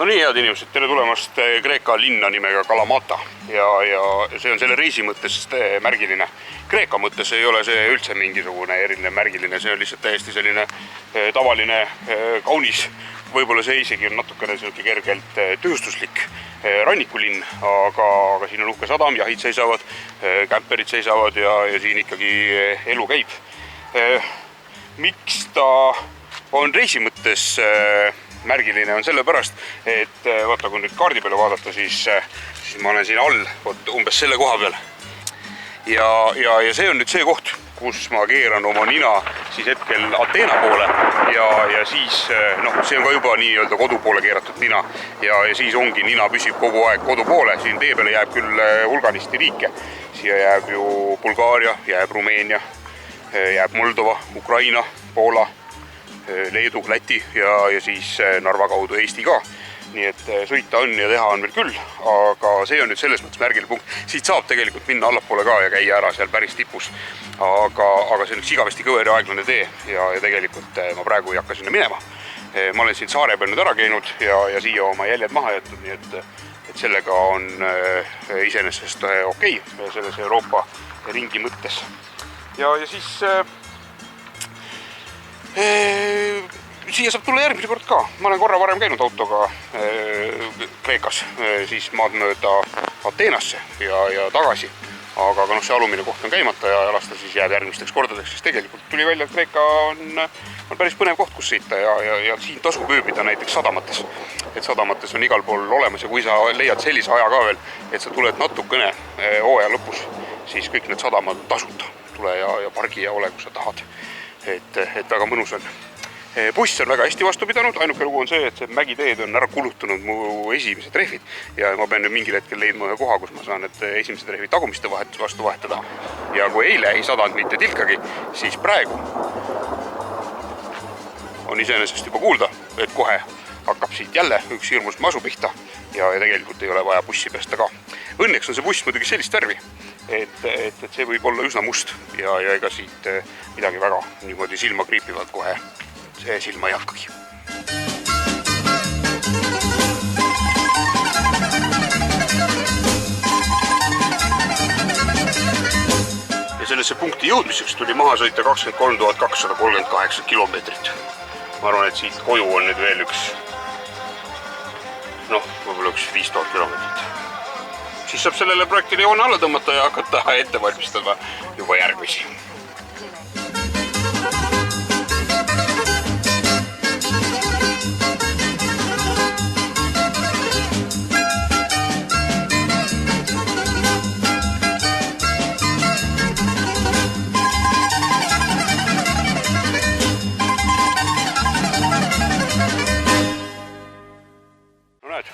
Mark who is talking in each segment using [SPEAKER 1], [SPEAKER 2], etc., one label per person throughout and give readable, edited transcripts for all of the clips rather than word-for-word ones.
[SPEAKER 1] nii, head inimesed, tere tulemast Kreeka linna nimega Kalamata ja see on selle reisi mõttes märgiline. Kreeka mõttes ei ole see üldse mingisugune eriline märgiline, see on lihtsalt täiesti selline tavaline, kaunis, võib-olla see isegi on natukene kergelt tööstuslik rannikulinn, aga siin on uhke sadam, jahid seisavad, kämperid seisavad ja siin ikkagi elu käib. Miks ta on reisi mõttes märgiline on sellepärast, et vaata, kui nüüd kaardi peale vaadata, siis ma olen siin all, umbes selle koha peal. Ja see on nüüd see koht, kus ma keeran oma nina siis hetkel Ateena poole ja siis, see on ka juba nii-öelda kodu poole keeratud nina ja siis ongi nina püsib kogu aeg kodu poole. Siin tee peale jääb küll hulganisti riike. Siia jääb ju Bulgaaria, jääb Rumeenia, jääb Moldova, Ukraina, Poola, Leedu, Läti ja siis Narva kaudu Eesti ka. Nii et sõita on ja teha on veel küll, aga see on nüüd selles mõttes märgiline punkt. Siit saab tegelikult minna allapoole ka ja käia ära seal päris tipus. Aga see on üks igavesti kõver ja aeglane tee ja tegelikult ma praegu ei hakka sinna minema. Ma olen siin saare peal nüüd ära käinud ja siia oma jäljed maha jätnud, nii et sellega on iseenesest okei selles Euroopa ringi mõttes. Ja siis siia saab tulla järgmine kord ka. Ma olen korra varem käinud autoga Kreekas, siis maad mööda Ateenasse ja tagasi. Aga see alumine koht on käimata ja lasta siis jääb järgmisteks kordadeks, sest tegelikult tuli välja, et Kreeka on päris põnev koht, kus sõita ja siin tasub ööbida näiteks sadamates. Et sadamates on igal pool olemas ja kui sa leiad sellise aja ka veel, et sa tuled natukene hooaja lõpus, siis kõik need sadamad tasuta. Tule ja pargi ja ole, kui sa tahad. Et väga mõnus on. Buss on väga hästi vastu pidanud, ainuke lugu on see, et see mägiteed on ära kulutunud mu esimesed rehvid ja ma pean nüüd mingil hetkel leidma ühe koha, kus ma saan need esimesed rehvid tagumiste vastu vahetada. Ja kui eile ei sadanud mitte tilkagi, siis praegu on iseenesest juba kuulda, et kohe hakkab siit jälle üks hirmus masu pihta ja tegelikult ei ole vaja bussi pesta ka. Õnneks on see buss muidugi sellist värvi, et see võib olla üsna must ja ega siit midagi väga niimoodi silma kriipivalt kohe see silma ei hakkagi. Ja sellesse punkti jõudmiseks tuli maha sõita 23 238 kilomeetrit. Ma arvan, et siit koju on nüüd veel võib-olla üks 5000 kilomeetrit. Siis saab sellele projektile joone alla tõmmata ja hakata ette valmistama juba järgmisi.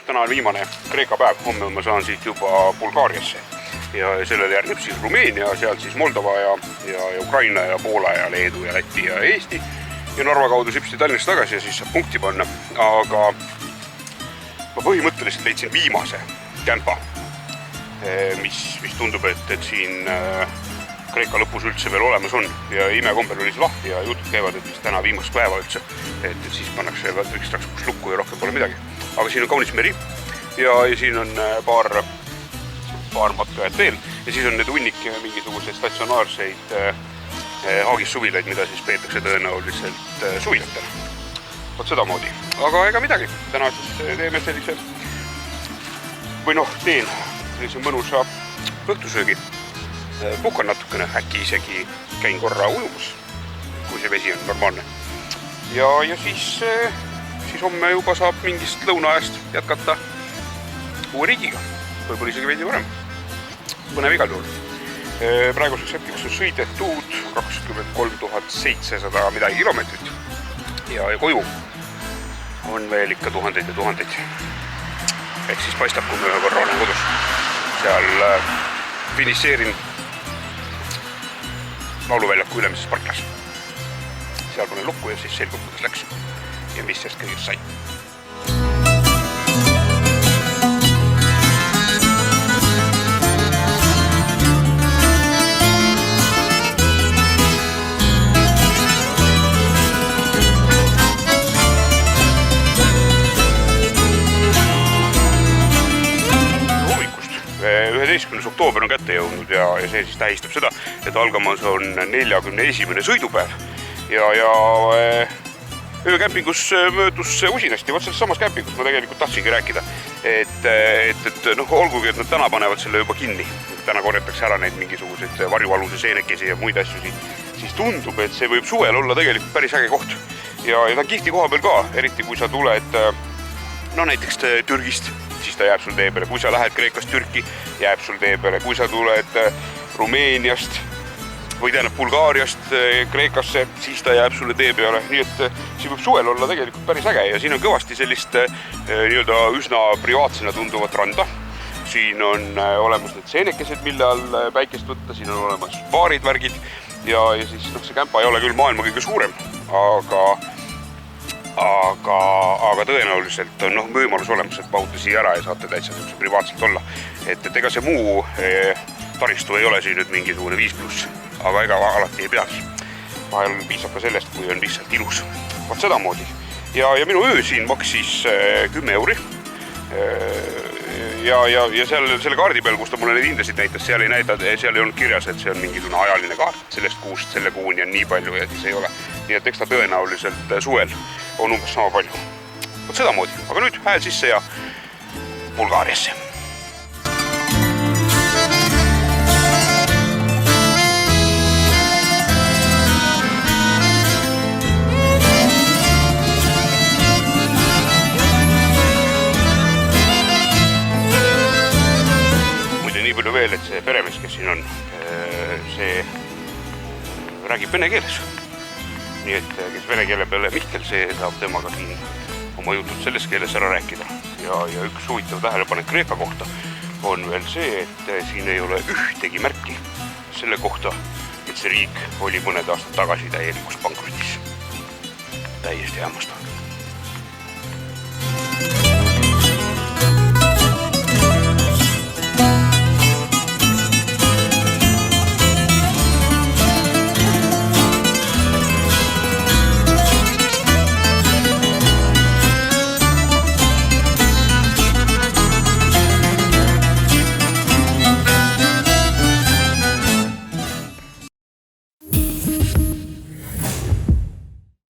[SPEAKER 1] Täna on viimane Kreeka päev, homme ma saan siit juba Bulgaariasse ja sellele järgneb siis Rumeenia, sealt siis Moldova ja Ukraina ja Poola ja Leedu ja Läti ja Eesti ja Narva kaudu sipsti Tallinnast tagasi ja siis saab punkti panna. Aga ma põhimõtteliselt leidsin viimase kämpa, mis tundub, et siin Kreeka lõpus üldse veel olemas on ja imekombel oli see lahti ja jutud käivad, et täna viimast päeva üldse, et siis pannakse üks traks lukku ja rohkem pole midagi. Aga siin on kaunis meri ja siin on paar matkajat veel ja siis on need hunnik mingisuguseid statsionaarseid haagissuvilaid, mida siis peetakse tõenäoliselt suvilatena. Võt seda moodi. Aga ega midagi. Täna siis teeme sellise teen sellise mõnusa õhtusöögi. Puhkan natukene, äkki isegi käin korra ujumas, kui see vesi on normaalne. Ja siis homme juba saab mingist lõunaajast jätkata uue riigiga. Võib-olla isegi veidi varem. Põnev igal juhul. Praeguseks hetkeks on sõidetud 23 700 midagi kilomeetrit ja koju on veel ikka tuhandeid ja tuhandeid. Ehk siis paistab, kui me ühe korra olen kodus. Seal finiseerin lauluväljaku ülemises parklas. Seal panen lukku ja siis selgub, kuidas läks ja mis sest kõigest sai. 11. oktoober on kätte jõudnud ja see siis tähistab seda, et algamas on 41. sõidupäev ja öökämpingus möödus usinasti, selles samas kämpingus ma tegelikult tahtsingi rääkida, et olgugi, et nad täna panevad selle juba kinni, täna korjatakse ära neid mingisuguseid varjualuse seenekesi ja muid asju siis tundub, et see võib suvel olla tegelikult päris äge koht ja ta on kihvti koha peal ka, eriti kui sa tuled näiteks Türgist, siis ta jääb sul tee peale, kui sa lähed Kreekast Türki, jääb sul tee peale, kui sa tuled Rumeeniast või tähendab Bulgaariast Kreekasse, siis ta jääb sulle tee peale, nii et siin võib suvel olla tegelikult päris äge ja siin on kõvasti sellist üsna privaatsena tunduvat randa. Siin on olemas need seenekesed, mille all päikest võtta, siin on olemas baarid, värgid ja siis see kämpa ei ole küll maailma kõige suurem, aga tõenäoliselt on võimalus olemas, et mahute siia ära ja saate täitsa privaatselt olla. Et ega see muu taristu ei ole siin nüüd mingisugune 5+, aga ega alati ei peagi. Vahel piisab ka sellest, kui on lihtsalt ilus. Vaat sedamoodi. Ja minu öö siin maksis 10 euri. Ja selle kaardi peal, kus ta mulle neid hindasid näitas, seal ei olnud kirjas, et see on mingisugune ajaline kaart. Sellest kuust selle kuuni on nii palju ja siis ei ole. Nii et eks ta tõenäoliselt suvel on umbes sama palju. Vaat sedamoodi. Aga nüüd hääl sisse ja Bulgaariasse. Veel, et see peremees, kes siin on, see räägib vene keeles. Nii et kes vene keele peale Mihkel, see saab temaga siin oma jutud selles keeles ära rääkida. Ja üks huvitav tähelepanek Kreeka kohta on veel see, et siin ei ole ühtegi märki selle kohta, et see riik oli mõned aastad tagasi täielikus pankrotis. Täiesti hämmastav.